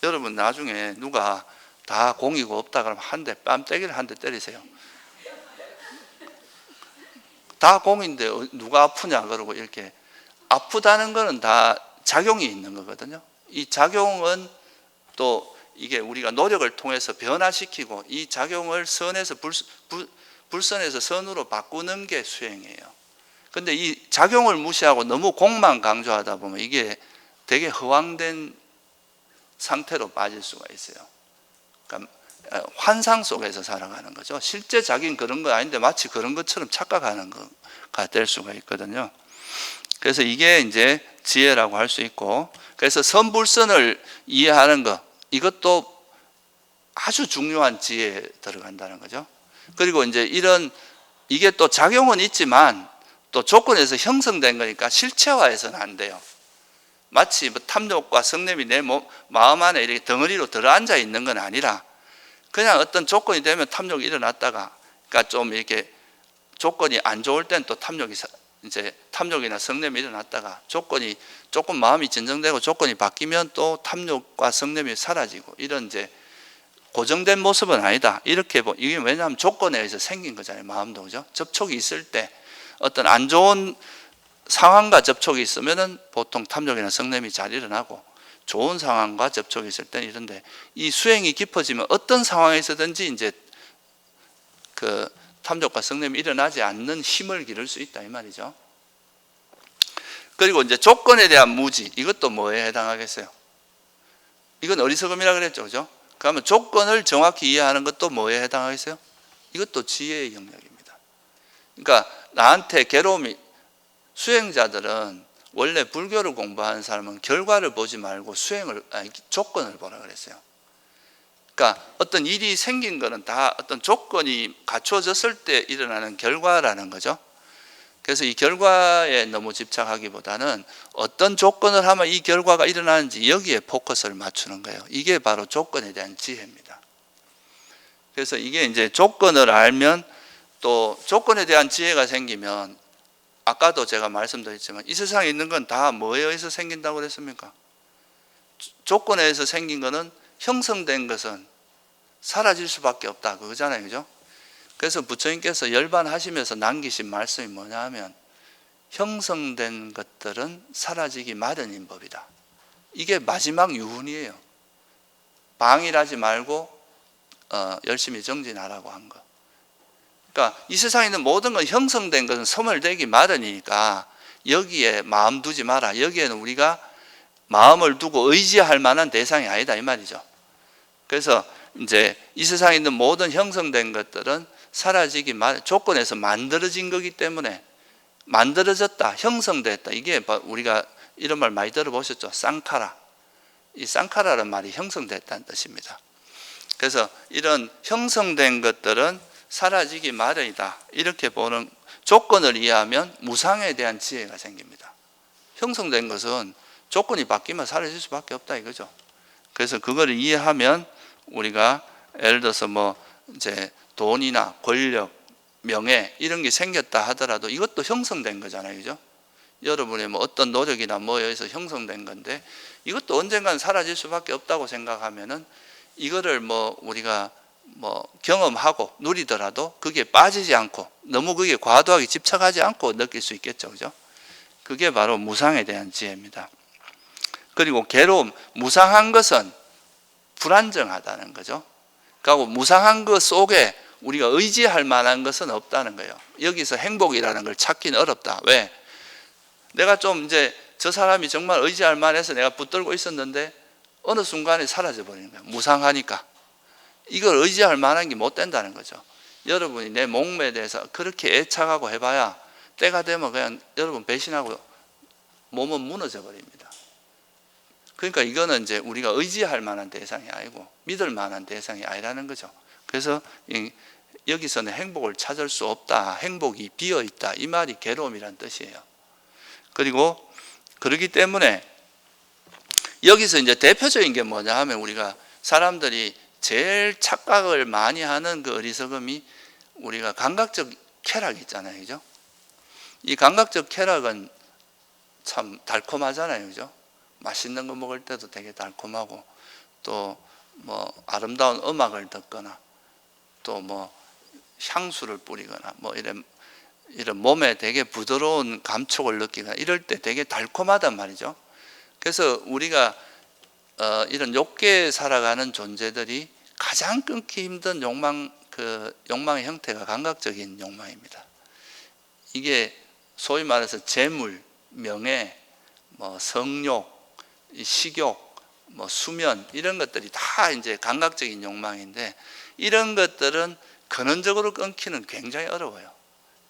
여러분 나중에 누가 다 공이고 없다 그러면 한 대, 뺨때기를 한 대 때리세요. 다 공인데 누가 아프냐 그러고 이렇게, 아프다는 거는 다 작용이 있는 거거든요. 이 작용은 또 이게 우리가 노력을 통해서 변화시키고 이 작용을 선에서 불선에서 선으로 바꾸는 게 수행이에요. 근데 이 작용을 무시하고 너무 공만 강조하다 보면 이게 되게 허황된 상태로 빠질 수가 있어요. 그러니까 환상 속에서 살아가는 거죠. 실제 자기는 그런 거 아닌데 마치 그런 것처럼 착각하는 거가 될 수가 있거든요. 그래서 이게 이제 지혜라고 할 수 있고, 그래서 선불선을 이해하는 것, 이것도 아주 중요한 지혜에 들어간다는 거죠. 그리고 이제 이게 또 작용은 있지만 또 조건에서 형성된 거니까 실체화해서는 안 돼요. 마치 뭐 탐욕과 성냄이 내 마음 안에 이렇게 덩어리로 들어앉아 있는 건 아니라 그냥 어떤 조건이 되면 탐욕이 일어났다가, 그러니까 좀 이렇게 조건이 안 좋을 땐 또 이제 탐욕이나 성냄이 일어났다가 조건이 조금 마음이 진정되고 조건이 바뀌면 또 탐욕과 성냄이 사라지고, 이런 이제 고정된 모습은 아니다. 이렇게 이게 왜냐하면 조건에 의해서 생긴 거잖아요. 마음도, 그죠? 접촉이 있을 때 어떤 안 좋은 상황과 접촉이 있으면은 보통 탐욕이나 성냄이 잘 일어나고, 좋은 상황과 접촉이 있을 때는 이런데, 이 수행이 깊어지면 어떤 상황에서든지 이제 그 탐욕과 성냄이 일어나지 않는 힘을 기를 수 있다 이 말이죠. 그리고 이제 조건에 대한 무지, 이것도 뭐에 해당하겠어요? 이건 어리석음이라 그랬죠, 그죠? 그러면 조건을 정확히 이해하는 것도 뭐에 해당하겠어요? 이것도 지혜의 영역입니다. 그러니까 나한테 괴로움이, 수행자들은 원래 불교를 공부하는 사람은 결과를 보지 말고 조건을 보라 그랬어요. 그러니까 어떤 일이 생긴 거는 다 어떤 조건이 갖춰졌을 때 일어나는 결과라는 거죠. 그래서 이 결과에 너무 집착하기보다는 어떤 조건을 하면 이 결과가 일어나는지 여기에 포커스를 맞추는 거예요. 이게 바로 조건에 대한 지혜입니다. 그래서 이게 이제 조건을 알면, 또 조건에 대한 지혜가 생기면, 아까도 제가 말씀드렸지만 이 세상에 있는 건 다 뭐에 의해서 생긴다고 그랬습니까? 조건에 의해서 생긴 거는, 형성된 것은 사라질 수밖에 없다 그거잖아요, 그죠? 그래서 부처님께서 열반하시면서 남기신 말씀이 뭐냐 하면, 형성된 것들은 사라지기 마련인 법이다. 이게 마지막 유훈이에요. 방일하지 말고 열심히 정진하라고 한 거. 그러니까 이 세상에 있는 모든 건 형성된 것은 소멸되기 마련이니까 여기에 마음 두지 마라. 여기에는 우리가 마음을 두고 의지할 만한 대상이 아니다 이 말이죠. 그래서 이제 이 세상에 있는 모든 형성된 것들은 사라지기 조건에서 만들어진 거기 때문에, 만들어졌다, 형성됐다, 이게 우리가 이런 말 많이 들어보셨죠? 쌍카라. 이 쌍카라는 말이 형성됐다는 뜻입니다. 그래서 이런 형성된 것들은 사라지기 마련이다, 이렇게 보는 조건을 이해하면 무상에 대한 지혜가 생깁니다. 형성된 것은 조건이 바뀌면 사라질 수밖에 없다 이거죠. 그래서 그걸 이해하면 우리가 예를 들어서 뭐 이제 돈이나 권력, 명예 이런 게 생겼다 하더라도 이것도 형성된 거잖아요, 그죠? 여러분의 뭐 어떤 노력이나 뭐에 의해서 형성된 건데, 이것도 언젠간 사라질 수밖에 없다고 생각하면은 이거를 뭐 우리가 뭐 경험하고 누리더라도 그게 빠지지 않고 너무 그게 과도하게 집착하지 않고 느낄 수 있겠죠, 그죠? 그게 바로 무상에 대한 지혜입니다. 그리고 괴로움, 무상한 것은 불안정하다는 거죠. 그리고 무상한 것 속에 우리가 의지할 만한 것은 없다는 거예요. 여기서 행복이라는 걸 찾기는 어렵다. 왜? 내가 좀 이제 저 사람이 정말 의지할 만해서 내가 붙들고 있었는데 어느 순간에 사라져 버리는 거예요. 무상하니까. 이걸 의지할 만한 게 못 된다는 거죠. 여러분이 내 몸에 대해서 그렇게 애착하고 해봐야 때가 되면 그냥 여러분 배신하고 몸은 무너져 버립니다. 그러니까 이거는 이제 우리가 의지할 만한 대상이 아니고 믿을 만한 대상이 아니라는 거죠. 그래서 여기서는 행복을 찾을 수 없다, 행복이 비어 있다, 이 말이 괴로움이란 뜻이에요. 그리고 그렇기 때문에 여기서 이제 대표적인 게 뭐냐 하면, 우리가 사람들이 제일 착각을 많이 하는 그 어리석음이, 우리가 감각적 쾌락 있잖아요, 그죠? 이 감각적 쾌락은 참 달콤하잖아요, 그죠? 맛있는 거 먹을 때도 되게 달콤하고, 또 뭐 아름다운 음악을 듣거나, 또 뭐 향수를 뿌리거나, 뭐 이런 몸에 되게 부드러운 감촉을 느끼거나, 이럴 때 되게 달콤하단 말이죠. 그래서 우리가 이런 욕계에 살아가는 존재들이 가장 끊기 힘든 욕망의 형태가 감각적인 욕망입니다. 이게 소위 말해서 재물, 명예, 뭐 성욕, 식욕, 뭐 수면, 이런 것들이 다 이제 감각적인 욕망인데, 이런 것들은 근원적으로 끊기는 굉장히 어려워요.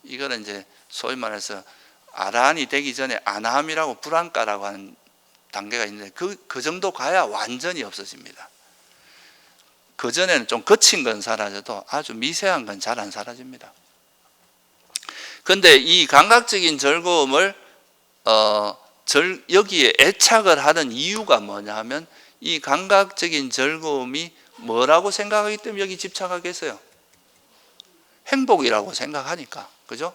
이거는 이제 소위 말해서 아라한이 되기 전에 아나함이라고 불안가라고 하는 단계가 있는데, 그 정도 가야 완전히 없어집니다. 그 전에는 좀 거친 건 사라져도 아주 미세한 건 잘 안 사라집니다. 그런데 이 감각적인 즐거움을 여기에 애착을 하는 이유가 뭐냐 하면, 이 감각적인 즐거움이 뭐라고 생각하기 때문에 여기 집착하겠어요? 행복이라고 생각하니까, 그죠?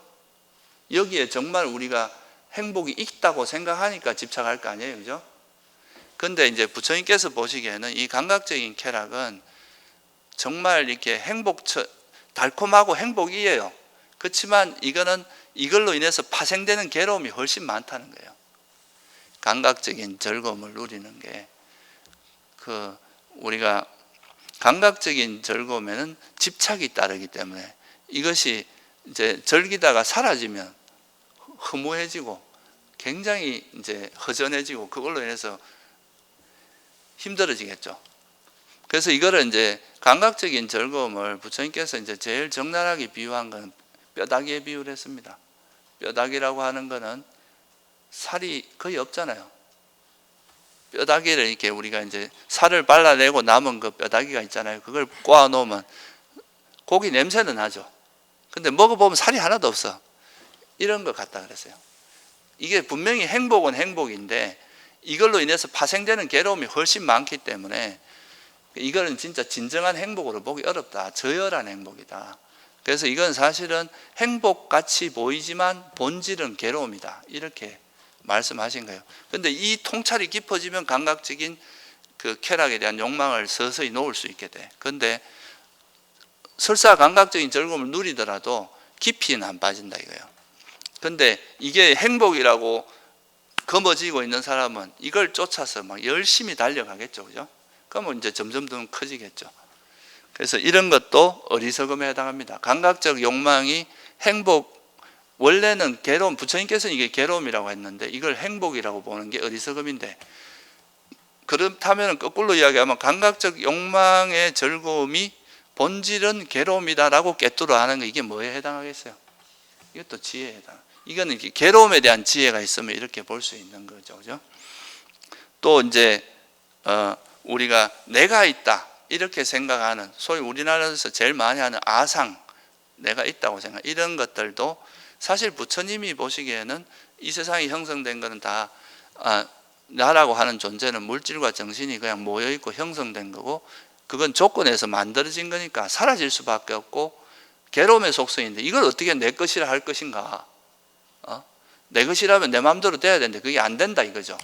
여기에 정말 우리가 행복이 있다고 생각하니까 집착할 거 아니에요, 그죠? 근데 이제 부처님께서 보시기에는 이 감각적인 쾌락은 정말 이렇게 달콤하고 행복이에요. 그렇지만 이걸로 인해서 파생되는 괴로움이 훨씬 많다는 거예요. 감각적인 즐거움을 누리는 게, 우리가 감각적인 즐거움에는 집착이 따르기 때문에, 이것이 이제 즐기다가 사라지면 허무해지고 굉장히 이제 허전해지고, 그걸로 인해서 힘들어지겠죠. 그래서 이거를 이제 감각적인 즐거움을 부처님께서 이제 제일 적나라하게 비유한 건 뼈다귀에 비유를 했습니다. 뼈다귀라고 하는 거는 살이 거의 없잖아요. 뼈다귀를 이렇게 우리가 이제 살을 발라내고 남은 그 뼈다귀가 있잖아요. 그걸 꼬아 놓으면 고기 냄새는 나죠. 근데 먹어보면 살이 하나도 없어. 이런 것 같다 그랬어요. 이게 분명히 행복은 행복인데, 이걸로 인해서 파생되는 괴로움이 훨씬 많기 때문에 이거는 진짜 진정한 행복으로 보기 어렵다. 저열한 행복이다. 그래서 이건 사실은 행복같이 보이지만 본질은 괴로움이다, 이렇게 말씀하신 거예요. 그런데 이 통찰이 깊어지면 감각적인 그 쾌락에 대한 욕망을 서서히 놓을 수 있게 돼. 그런데 설사 감각적인 즐거움을 누리더라도 깊이는 안 빠진다 이거예요. 그런데 이게 행복이라고 거머쥐고 있는 사람은 이걸 쫓아서 막 열심히 달려가겠죠, 그죠? 그러면 이제 점점 더 커지겠죠. 그래서 이런 것도 어리석음에 해당합니다. 감각적 욕망이 원래는 괴로움, 부처님께서는 이게 괴로움이라고 했는데 이걸 행복이라고 보는 게 어리석음인데, 그렇다면 거꾸로 이야기하면 감각적 욕망의 즐거움이 본질은 괴로움이다라고 꿰뚫어 하는 거, 이게 뭐에 해당하겠어요? 이것도 지혜에 해당. 이거는 괴로움에 대한 지혜가 있으면 이렇게 볼 수 있는 거죠, 그죠? 또 이제 우리가 내가 있다 이렇게 생각하는, 소위 우리나라에서 제일 많이 하는 아상, 내가 있다고 생각, 이런 것들도 사실 부처님이 보시기에는 이 세상이 형성된 것은 다 나라고 하는 존재는 물질과 정신이 그냥 모여있고 형성된 거고, 그건 조건에서 만들어진 거니까 사라질 수밖에 없고 괴로움의 속성인데, 이걸 어떻게 내 것이라 할 것인가? 내 것이라면 내 마음대로 돼야 되는데 그게 안 된다 이거죠.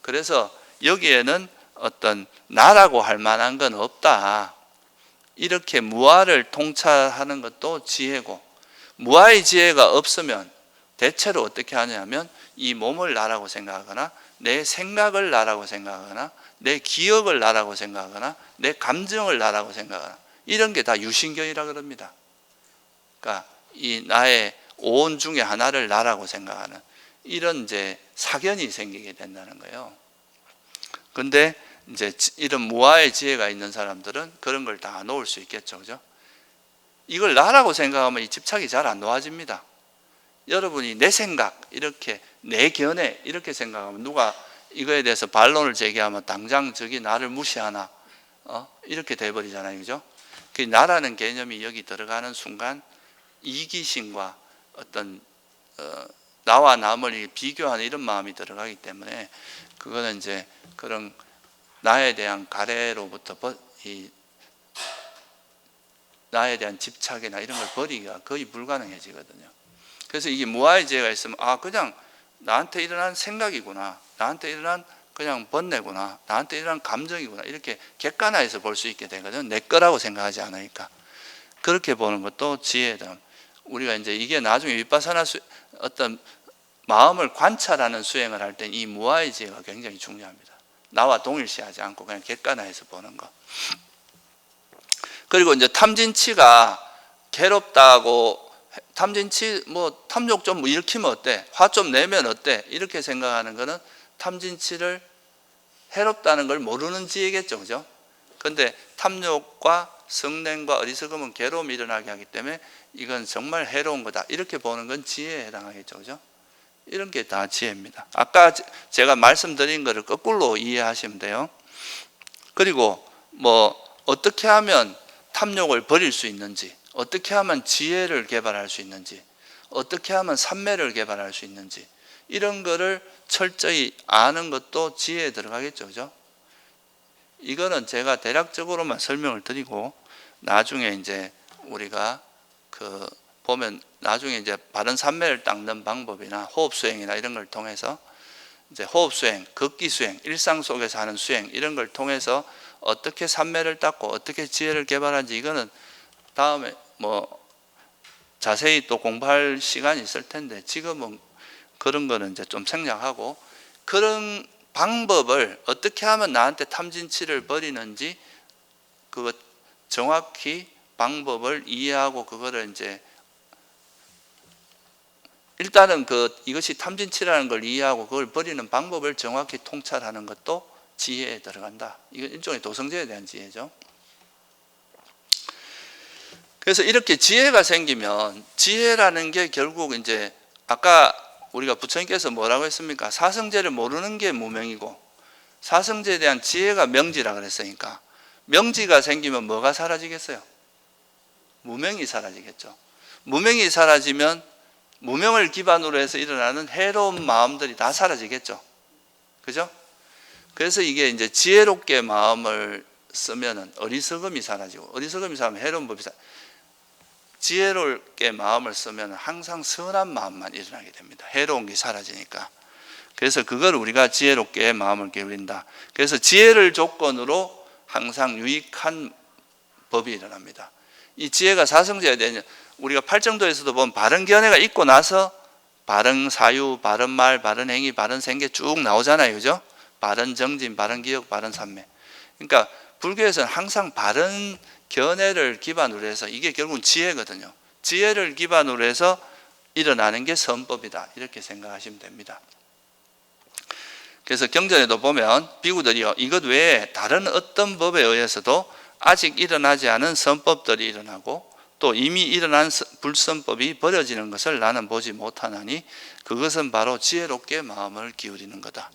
그래서 여기에는 어떤 나라고 할 만한 건 없다, 이렇게 무아를 통찰하는 것도 지혜고, 무아의 지혜가 없으면 대체로 어떻게 하냐면 이 몸을 나라고 생각하거나 내 생각을 나라고 생각하거나 내 기억을 나라고 생각하거나 내 감정을 나라고 생각하거나, 이런 게 다 유신경이라 그럽니다. 그러니까 이 나의 오온 중에 하나를 나라고 생각하는 이런 이제 사견이 생기게 된다는 거예요. 근데 이제 이런 무아의 지혜가 있는 사람들은 그런 걸 다 놓을 수 있겠죠, 그죠? 이걸 나라고 생각하면 이 집착이 잘 안 놓아집니다. 여러분이 내 생각, 이렇게 내 견해 이렇게 생각하면 누가 이거에 대해서 반론을 제기하면 당장 저기 나를 무시하나 이렇게 돼버리잖아요, 그죠? 그 나라는 개념이 여기 들어가는 순간 이기심과 어떤 나와 남을 비교하는 이런 마음이 들어가기 때문에 그거는 이제 그런 나에 대한 가래로부터 나에 대한 집착이나 이런 걸 버리기가 거의 불가능해지거든요. 그래서 이게 무아의지혜가 있으면 그냥 나한테 일어난 생각이구나, 나한테 일어난 그냥 번뇌구나, 나한테 일어난 감정이구나, 이렇게 객관화해서 볼 수 있게 되거든요. 내 거라고 생각하지 않으니까. 그렇게 보는 것도 지혜다. 우리가 이제 이게 나중에 윗바사나 어떤 마음을 관찰하는 수행을 할 때 이 무아의지혜가 굉장히 중요합니다. 나와 동일시하지 않고 그냥 객관화해서 보는 거. 그리고 이제 탐진치가 괴롭다고, 탐진치 탐욕 좀 일으키면 어때? 화 좀 내면 어때? 이렇게 생각하는 거는 탐진치를 해롭다는 걸 모르는 지혜겠죠, 그죠? 근데 탐욕과 성냄과 어리석음은 괴로움이 일어나게 하기 때문에 이건 정말 해로운 거다, 이렇게 보는 건 지혜에 해당하겠죠, 그죠? 이런 게 다 지혜입니다. 아까 제가 말씀드린 거를 거꾸로 이해하시면 돼요. 그리고 어떻게 하면 탐욕을 버릴 수 있는지, 어떻게 하면 지혜를 개발할 수 있는지, 어떻게 하면 삼매를 개발할 수 있는지, 이런 거를 철저히 아는 것도 지혜에 들어가겠죠, 그죠? 이거는 제가 대략적으로만 설명을 드리고, 나중에 이제 우리가 보면 나중에 이제 바른 삼매를 닦는 방법이나 호흡 수행이나 이런 걸 통해서 이제 호흡 수행, 걷기 수행, 일상 속에서 하는 수행, 이런 걸 통해서 어떻게 삼매를 닦고 어떻게 지혜를 개발하는지, 이거는 다음에 자세히 또 공부할 시간이 있을 텐데, 지금은 그런 거는 이제 좀 생략하고, 그런 방법을 어떻게 하면 나한테 탐진치를 버리는지 그것 정확히 방법을 이해하고, 그거를 이제 일단은 이것이 탐진치라는 걸 이해하고 그걸 버리는 방법을 정확히 통찰하는 것도 지혜에 들어간다. 이건 일종의 도성제에 대한 지혜죠. 그래서 이렇게 지혜가 생기면, 지혜라는 게 결국 이제 아까 우리가 부처님께서 뭐라고 했습니까? 사성제를 모르는 게 무명이고 사성제에 대한 지혜가 명지라 그랬으니까, 명지가 생기면 뭐가 사라지겠어요? 무명이 사라지겠죠. 무명이 사라지면 무명을 기반으로 해서 일어나는 해로운 마음들이 다 사라지겠죠. 그죠? 그래서 이게 이제 지혜롭게 마음을 쓰면은 어리석음이 사라지고, 어리석음이 사라지면 해로운 법이 사라지고, 지혜롭게 마음을 쓰면 항상 선한 마음만 일어나게 됩니다. 해로운 게 사라지니까. 그래서 그걸 우리가 지혜롭게 마음을 기울인다. 그래서 지혜를 조건으로 항상 유익한 법이 일어납니다. 이 지혜가 사성제야 되냐? 우리가 팔정도에서도 보면 바른 견해가 있고 나서 바른 사유, 바른 말, 바른 행위, 바른 생계 쭉 나오잖아요, 그죠? 바른 정진, 바른 기억, 바른 삼매. 그러니까 불교에서는 항상 바른 견해를 기반으로 해서, 이게 결국은 지혜거든요. 지혜를 기반으로 해서 일어나는 게 선법이다, 이렇게 생각하시면 됩니다. 그래서 경전에도 보면 비구들이요, 이것 외에 다른 어떤 법에 의해서도 아직 일어나지 않은 선법들이 일어나고 또 이미 일어난 불선법이 버려지는 것을 나는 보지 못하나니 그것은 바로 지혜롭게 마음을 기울이는 거다.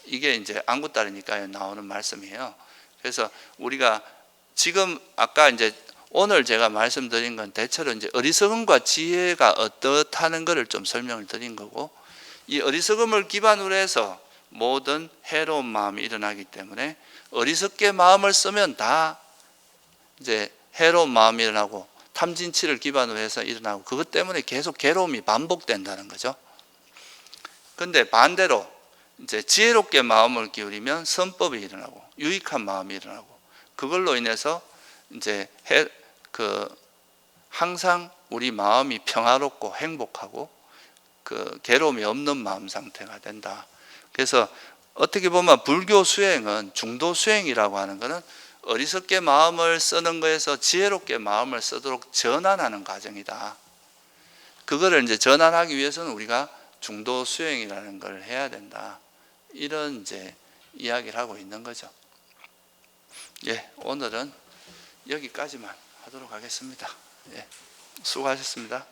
이게 이제 안구따르니까에 나오는 말씀이에요. 그래서 우리가 지금 아까 이제 오늘 제가 말씀드린 건 대체로 이제 어리석음과 지혜가 어떻다는 것을 좀 설명을 드린 거고, 이 어리석음을 기반으로 해서 모든 해로운 마음이 일어나기 때문에 어리석게 마음을 쓰면 다 이제 해로운 마음이 일어나고 탐진치를 기반으로 해서 일어나고, 그것 때문에 계속 괴로움이 반복된다는 거죠. 근데 반대로 이제 지혜롭게 마음을 기울이면 선법이 일어나고 유익한 마음이 일어나고, 그걸로 인해서 이제 항상 우리 마음이 평화롭고 행복하고 괴로움이 없는 마음 상태가 된다. 그래서 어떻게 보면 불교 수행은 중도 수행이라고 하는 것은 어리석게 마음을 쓰는 거에서 지혜롭게 마음을 쓰도록 전환하는 과정이다. 그거를 이제 전환하기 위해서는 우리가 중도 수행이라는 걸 해야 된다. 이런 이제 이야기를 하고 있는 거죠. 예, 오늘은 여기까지만 하도록 하겠습니다. 예, 수고하셨습니다.